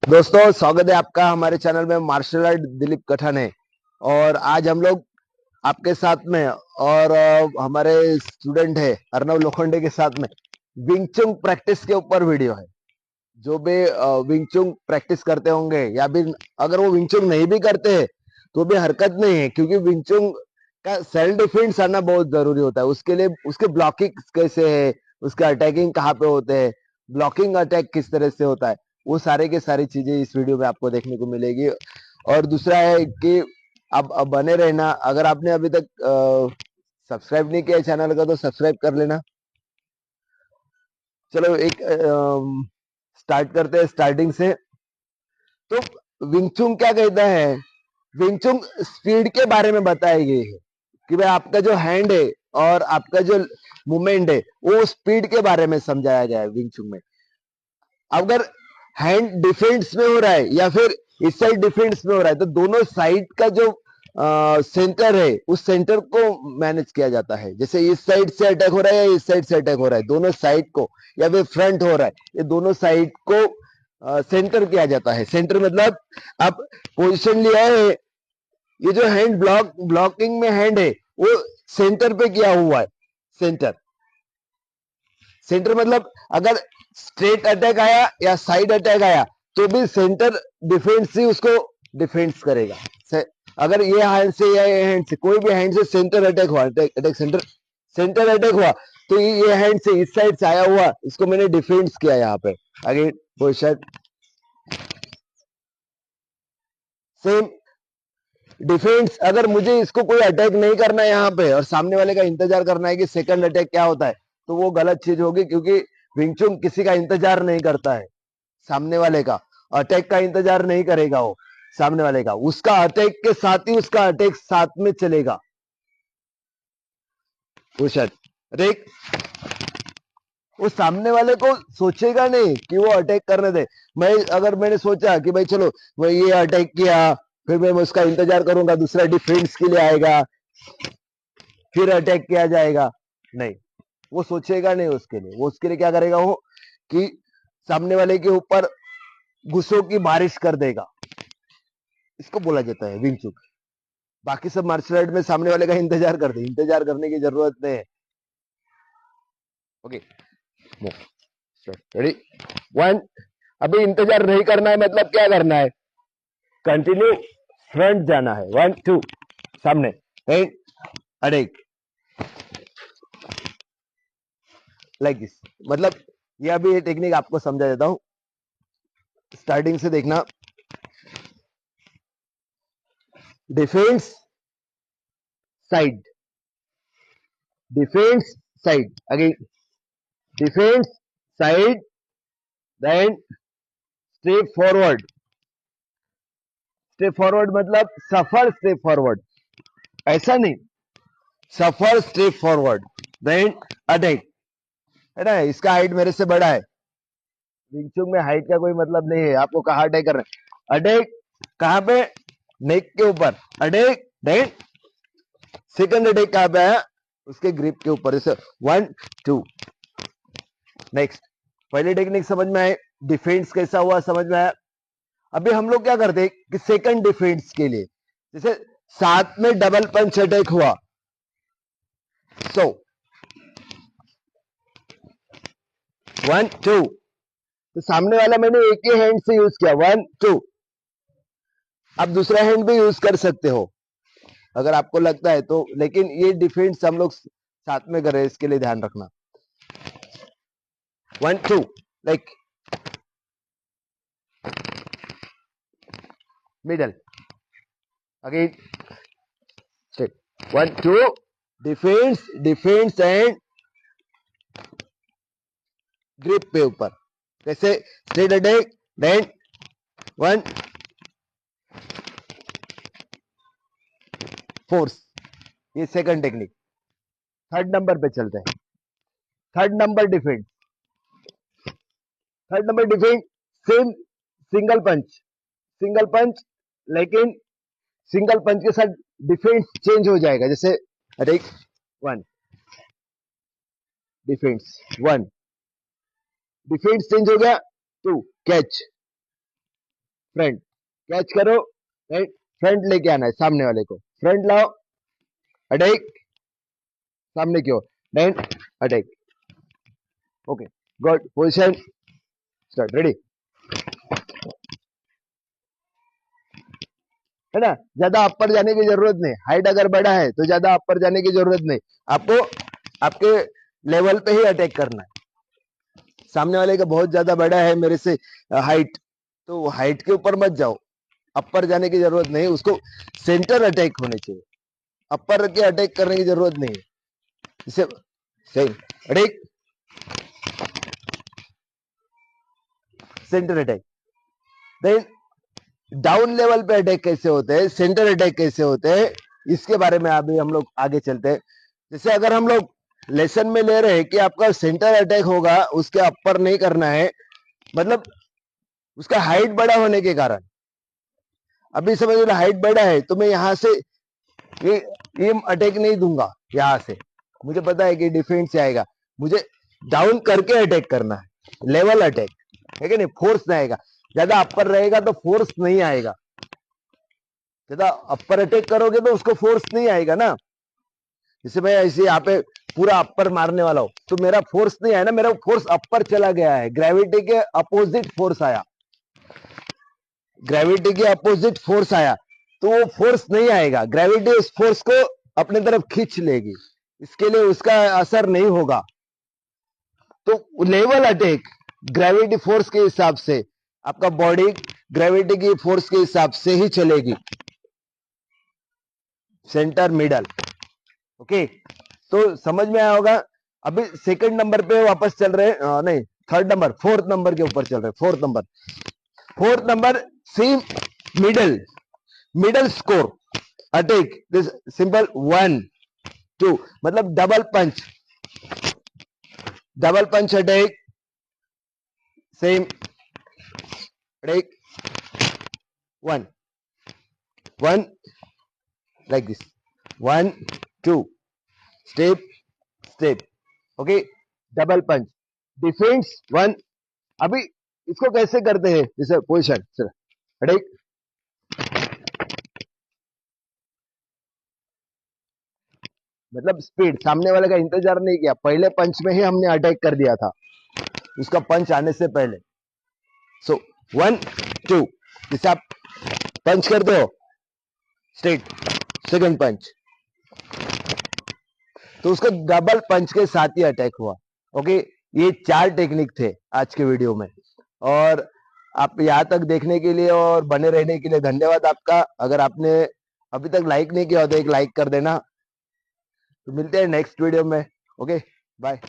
दोस्तों स्वागत है आपका हमारे चैनल में। मार्शल आर्ट दिलीप कठन है और आज हम लोग आपके साथ में और हमारे स्टूडेंट है अर्नव लोखंडे के साथ में विंग चुंग प्रैक्टिस के ऊपर वीडियो है। जो भी विंग चुंग प्रैक्टिस करते होंगे या भी अगर वो विंग चुंग नहीं भी करते हैं तो भी हरकत नहीं है, क्योंकि विंग चुंग का सेल्फ डिफेंस आना बहुत जरूरी होता है। उसके लिए उसके ब्लॉकिंग कैसे है, उसके अटैकिंग कहाँ पे होते हैं, ब्लॉकिंग अटैक किस तरह से होता है, वो सारे के सारी चीजें इस वीडियो में आपको देखने को मिलेगी। और दूसरा है कि अब बने रहना। अगर आपने अभी तक सब्सक्राइब नहीं किया चैनल का तो सब्सक्राइब कर लेना। चलो एक स्टार्ट करते हैं स्टार्टिंग से। तो विंगचुंग क्या कहता है? विंगचुंग स्पीड के बारे में बताया गई है कि भाई आपका जो हैंड है और आपका जो मूवमेंट है वो स्पीड के बारे में समझाया गया है विंगचुंग में। अगर हैंड डिफेंस में हो रहा है या फिर इस साइड डिफेंस में हो रहा है तो दोनों साइड का जो सेंटर है उस सेंटर को मैनेज किया जाता है। जैसे इस साइड से अटैक हो रहा है या इस साइड से अटैक हो रहा है, दोनों साइड को, या फिर फ्रंट हो रहा है, ये दोनों साइड को सेंटर किया जाता है। सेंटर मतलब आप पोजीशन लिया है, ये जो हैंड ब्लॉकिंग में हैंड है वो सेंटर पे किया हुआ है। सेंटर सेंटर मतलब अगर स्ट्रेट अटैक आया या साइड अटैक आया तो भी सेंटर डिफेंस ही उसको डिफेंस करेगा। अगर ये हैंड से या ये हैंड से, कोई भी हैंड से सेंटर अटैक हुआ, अटैक सेंटर सेंटर अटैक हुआ तो ये हैंड से इस साइड से आया हुआ, इसको मैंने डिफेंस किया यहाँ पे। आगे पोजीशन सेम डिफेंस। अगर मुझे इसको कोई अटैक नहीं करना है यहाँ पे और सामने वाले का इंतजार करना है कि सेकंड अटैक क्या होता है, तो वो गलत चीज होगी, क्योंकि विंगचुंग किसी का इंतजार नहीं करता है। सामने वाले का अटैक का इंतजार नहीं करेगा वो। सामने वाले का उसका अटैक के साथ ही उसका अटैक साथ में चलेगा। कुशन देख, वो सामने वाले को सोचेगा नहीं कि वो अटैक करने दे। अगर मैंने सोचा कि भाई चलो मैं ये अटैक किया, फिर मैं उसका इंतजार करूंगा, दूसरा डिफेंस के लिए आएगा, फिर अटैक किया जाएगा, नहीं, वो सोचेगा नहीं। उसके लिए वो उसके लिए क्या करेगा वो कि सामने वाले के ऊपर गुस्सों की बारिश कर देगा। इसको बोला जाता है विंग चुक। बाकी सब मार्शल आर्ट में सामने वाले का इंतजार कर दे, इंतजार करने की जरूरत नहीं है। Okay, ready, one. अभी इंतजार नहीं करना है, मतलब क्या करना है? कंटिन्यू फ्रंट जाना है। वन टू, सामने अटैक लाइक दिस। मतलब ये अभी ये टेक्निक आपको समझा देता हूं, स्टार्टिंग से देखना। Defence side, defence side, again defence side, then step forward. Step forward मतलब सफर स्टेप फॉरवर्ड, ऐसा नहीं, सफर स्टेप फॉरवर्ड, देन अटैक। है ना, इसका हाइट मेरे से बड़ा है। विंगचुंग में हाइट का कोई मतलब नहीं है। आपको कहाँ अटैक करना है? अटैक कहाँ पे? नेक के ऊपर अटैक, देन सेकंड अटैक कहाँ पे आया? उसके ग्रिप के ऊपर। जैसे वन टू, नेक्स्ट। पहले टेक्निक समझ में आए, डिफेंस कैसा हुआ समझ में आया। अभी हम लोग क्या करते हैं कि सेकंड डिफेंस के लिए, जैसे साथ में डबल पंच अटैक हुआ, सो वन टू, तो सामने वाला मैंने एक ही हैंड से यूज किया, वन टू। आप दूसरा हैंड भी यूज कर सकते हो अगर आपको लगता है तो, लेकिन ये डिफेंस हम लोग साथ में कर रहे हैं, इसके लिए ध्यान रखना। One two, like middle, again step one two, defence defence and grip पे ऊपर। कैसे? Straight attack, then one force. ये सेकंड टेक्निक। थर्ड नंबर पे चलते हैं। Third number defence, third number defence same, single punch, single punch, लेकिन single पंच के साथ डिफेंस चेंज हो जाएगा। जैसे attack one, defence one, defence change हो गया टू, कैच, फ्रंट, कैच करो, राइट, फ्रंट लेके आना है सामने वाले को, फ्रंट लाओ, अटैक, सामने की ओर, right, attack, okay, good, position, start, ready, है ना। ज्यादा अपर जाने की जरूरत नहीं, हाइट अगर बड़ा है तो ज्यादा अपर जाने की जरूरत नहीं, आपको आपके लेवल पे ही अटैक करना है। सामने वाले का बहुत ज्यादा बड़ा है मेरे से हाइट, तो हाइट के ऊपर मत जाओ, अपर जाने की जरूरत नहीं, उसको सेंटर अटैक होने चाहिए, अपर के अटैक करने की जरूरत नहीं है। इसे सही attack, centre attack, then down level पे अटैक कैसे होते हैं, सेंटर अटैक कैसे होते हैं, इसके बारे में अभी हम लोग आगे चलते हैं। जैसे अगर हम लोग लेसन में ले रहे हैं कि आपका सेंटर अटैक होगा, उसके अपर नहीं करना है, मतलब उसका हाइट बड़ा होने के कारण, अभी समझ लो हाइट बड़ा है तो मैं यहां से ये अटैक नहीं दूंगा, यहां से मुझे पता है कि डिफेंस से आएगा, मुझे डाउन करके अटैक करना है, लेवल अटैक है कि नहीं, फोर्स नहीं आएगा, ज्यादा अपर रहेगा तो फोर्स नहीं आएगा, ज्यादा अपर अटैक करोगे तो उसको फोर्स नहीं आएगा ना। जैसे मैं ऐसे यहाँ पे पूरा अपर मारने वाला हूं तो मेरा फोर्स नहीं आया ना, मेरा फोर्स अपर चला गया है, ग्रेविटी के अपोजिट फोर्स आया, ग्रेविटी के अपोजिट फोर्स आया, तो वो फोर्स नहीं आएगा, ग्रेविटी उस फोर्स को अपने तरफ खींच लेगी, इसके लिए उसका असर नहीं होगा। तो लेवल अटैक ग्रेविटी फोर्स के हिसाब से, आपका बॉडी ग्रेविटी की फोर्स के हिसाब से ही चलेगी, सेंटर मिडल, ओके, तो समझ में आया होगा। अभी सेकंड नंबर पे वापस चल रहे हैं, नहीं थर्ड नंबर, फोर्थ नंबर के ऊपर चल रहे हैं, fourth number same, middle, middle score attack, this simple 1 2, मतलब double punch attack, same attack, 1 1 like this, 1 2, step step, okay, double punch, defence 1। अभी इसको कैसे करते हैं, जैसे पोजिशन अटैक, मतलब स्पीड, सामने वाले का इंतजार नहीं किया, पहले पंच में ही हमने अटैक कर दिया था, उसका पंच आने से पहले। सो 1 2, जैसे आप पंच करते हो स्ट्रेट, सेकंड पंच, तो उसको डबल पंच के साथ ही अटैक हुआ, ओके। ये 4 टेक्निक थे आज के वीडियो में, और आप यहां तक देखने के लिए और बने रहने के लिए धन्यवाद आपका। अगर आपने अभी तक लाइक नहीं किया हो तो एक लाइक कर देना। तो मिलते हैं नेक्स्ट वीडियो में, ओके, बाय।